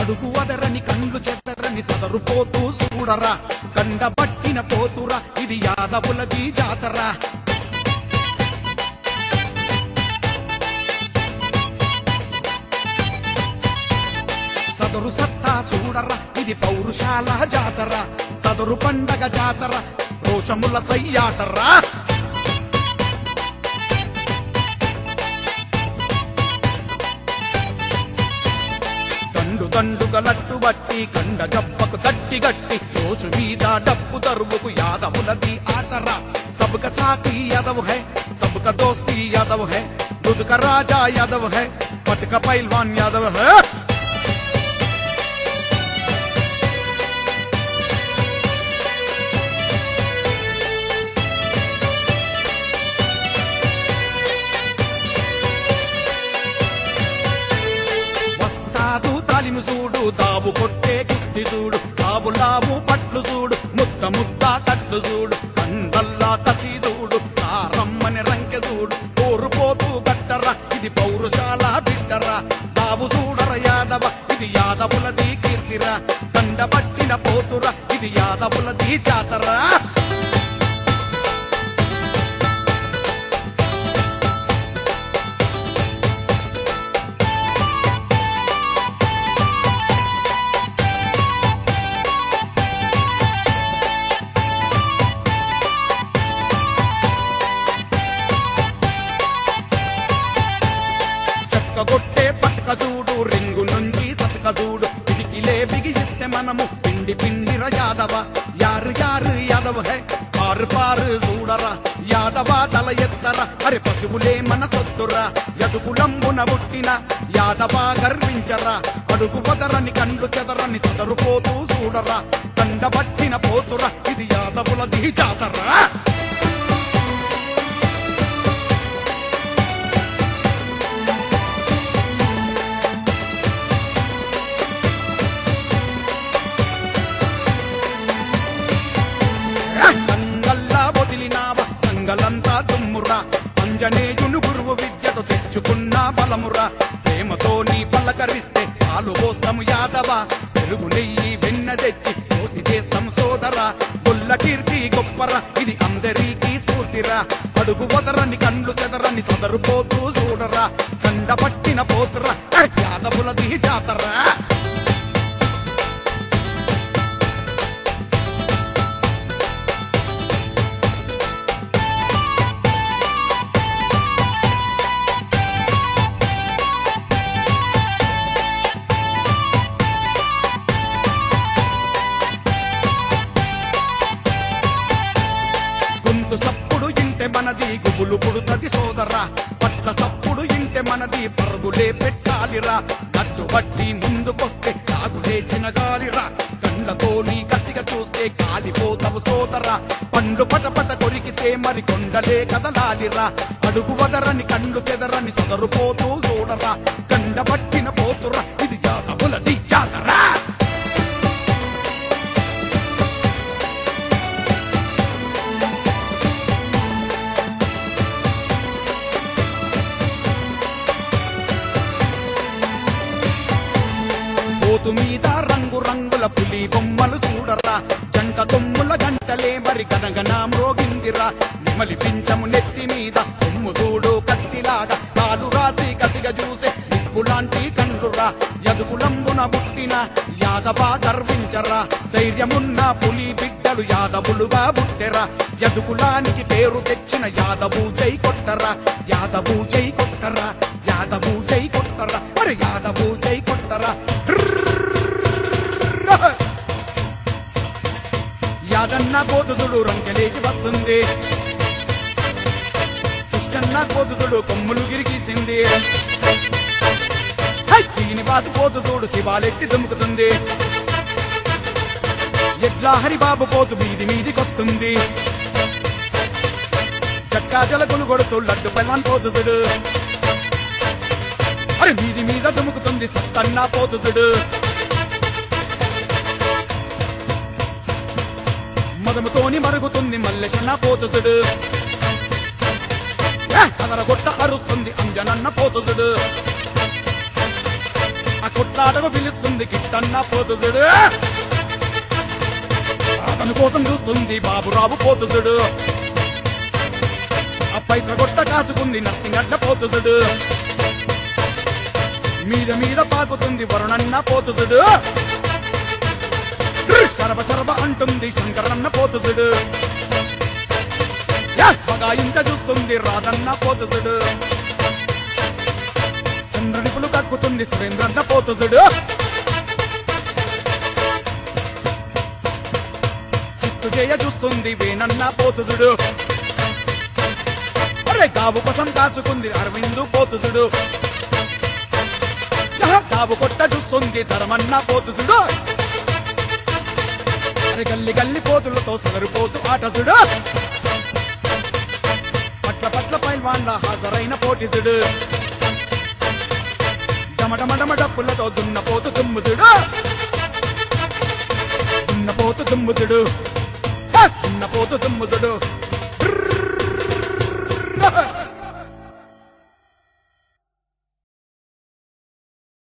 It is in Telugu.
అడుగు వదరని కండ్లు చెత్తరని సదరుపోతూ చూడరా కండబట్టిన పోతురా ఇది యాదవులది జాతర సదరు సత్తా చూడరా ఇది పౌరుషాల జాతర సదరు పండగ జాతర రోషముల సయ్యాటరా దండుగా లట్టు బట్టి కండ జబ్బకు తట్టి గట్టి రోజు మీద డప్పు తరువుకు యాదవులది ఆటరా సబక సాథీ యాదవ్ హై సబక దోస్తి యాదవ్ హై दूध का राजा यादव है पट का पहलवान यादव है వస్తాదు తాలిము చూడు దాబు కొట్టే కుస్తీ చూడు లాబు లాబు పట్లు చూడు ముద్ద ముద్ద కట్లు చూడు కండల్లా కసి చూడు కారమ్మని రంకె చూడు కోరుపోతూ గట్టరా ఇది పౌరుషాల బిడ్డరా దావు చూడర యాదవ ఇది యాదవులది కీర్తిరా దండబట్టిన పోతురా ఇది యాదవులది జాతరా కొట్టే పట్క చూడు రింగు నుంచి సతక చూడు పిడికిలే బిగిస్తే మనము పిండి పిండిర యాదవ యారు యారు యాదవ హై పారు పారు చూడరా యాదవ తల ఎత్తరా అరే పశువులే మన సొత్తురా యదుకులంబున పుట్టిన యాదవ గర్వించరా అడుగు వదరని కండ్లు చెదరని సదరుపోతూ చూడరా దండబట్టిన పోతురా ఇది యాదవులది జాతరా లంతా తుమ్మురా అంజనేయును గురువు విద్యతో తెచ్చుకున్న బలమురా ప్రేమతో నీ పలకరిస్తే పాలు పోస్తాము యాదవ పెరుగు నెయ్యి వెన్న తెచ్చి దోస్తి చేస్తాము సోదరా గొల్ల కీర్తి గొప్పరా ఇది అందరికీ స్ఫూర్తిరా అడుగు వదరని కండ్లు చెదరని సదరుపోతూ చూడరా కండబట్టిన పోతురా యాదవులది జాతరా సప్పుడు ఇంటే మనది గుబులు పుడుతది సోదరా పట్ల సప్పుడు ఇంటే మనది పరుగులే పెట్టాలిరా నట్టు బట్టి ముందుకొస్తే కాగులే చినగాలిరా కండ్లతో నీ కసిగా చూస్తే కాలిపోతావు సోదరా పండు పటపట కొరికితే మరి కొండలే కదలాలిరా అడుగు వదరని కండ్లు చెదరని సదరుపోతూ చూడరా కండబట్టిన పోతురా ఇది యాదవులది జాతరా పోతు మీద రంగు రంగుల పులి బొమ్మలు చూడరా జంట దొమ్ముల గంటలే మరి గనగన మ్రోగిందిరా నిమలి పించము నెత్తి మీద కొమ్ము చూడు కత్తిలాగా కాలు రాసి కసిగా చూసే నిప్పులాంటి కండ్రురా యదుకులంబున పుట్టిన యాదవ గర్వించరా ధైర్యమున్న పులి బిడ్డలు యాదవులుగా పుట్టెరా యదుకులానికి పేరు తెచ్చిన యాదవు జై కొట్టరా యాదవు జై కొట్టరా యాదవు జై కొట్టరా మరి యాదవు జై కొట్టరా యాదన్న కోతుసుడు రంకెలేచి వస్తుంది కృష్ణన్న కోతుసుడు కొమ్ములు గిరిగీసింది శ్రీనివాసు కోతుసుడు శివాలెట్టి దుముకుతుంది ఎట్లా హరిబాబు కోతు మీది మీదికొస్తుంది చక్కా జలకులు కొడుతూ లడ్డు పైలాన్ కోతుసుడు అరే మీది మీద దుముకుతుంది సత్తన్న పోతుసుడు మదముతోని మరుగుతుంది మల్లెషన్న పోతుసుడు అదరగొట్ట అరుస్తుంది అంజనన్న పోతుసుడు కొట్లాటకు పిలుస్తుంది కిట్టన్న పోతుదుడు అతని కోసం చూస్తుంది బాబురావు పోతుదుడు ఆ పైస కొట్ట కాసుకుంది నర్సింగడ్డ పోతుదుడు మీద మీద పాకుతుంది వరుణన్న పోతుదుడు చరబ చరబ అంటుంది శంకరన్న పోతుదుడు బగాయింత చూస్తుంది రాధన్న పోతుదుడు చంద్రనిపులు కక్కుతుంది సురేంద్రన్న పోతుదుడు చిత్తు చేయ చూస్తుంది వేనన్న పోతుదుడు అరే గావు కోసం కాసుకుంది అరవిందు పోతుదుడు గావు కొట్ట చూస్తుంది ధర్మన్న పోతుదుడు అరే గల్లి గల్లి పోతులతో సదరిపోతు ఆటసుడు పట్ల పట్ల పైల్వాన్ల హాజరైన పోటీసుడు డమడమడమ డప్పులతో దున్నపోతు దుమ్ముతుడు దున్నపోతు దుమ్ముతుడు దున్నపోతు దుమ్ముతుడు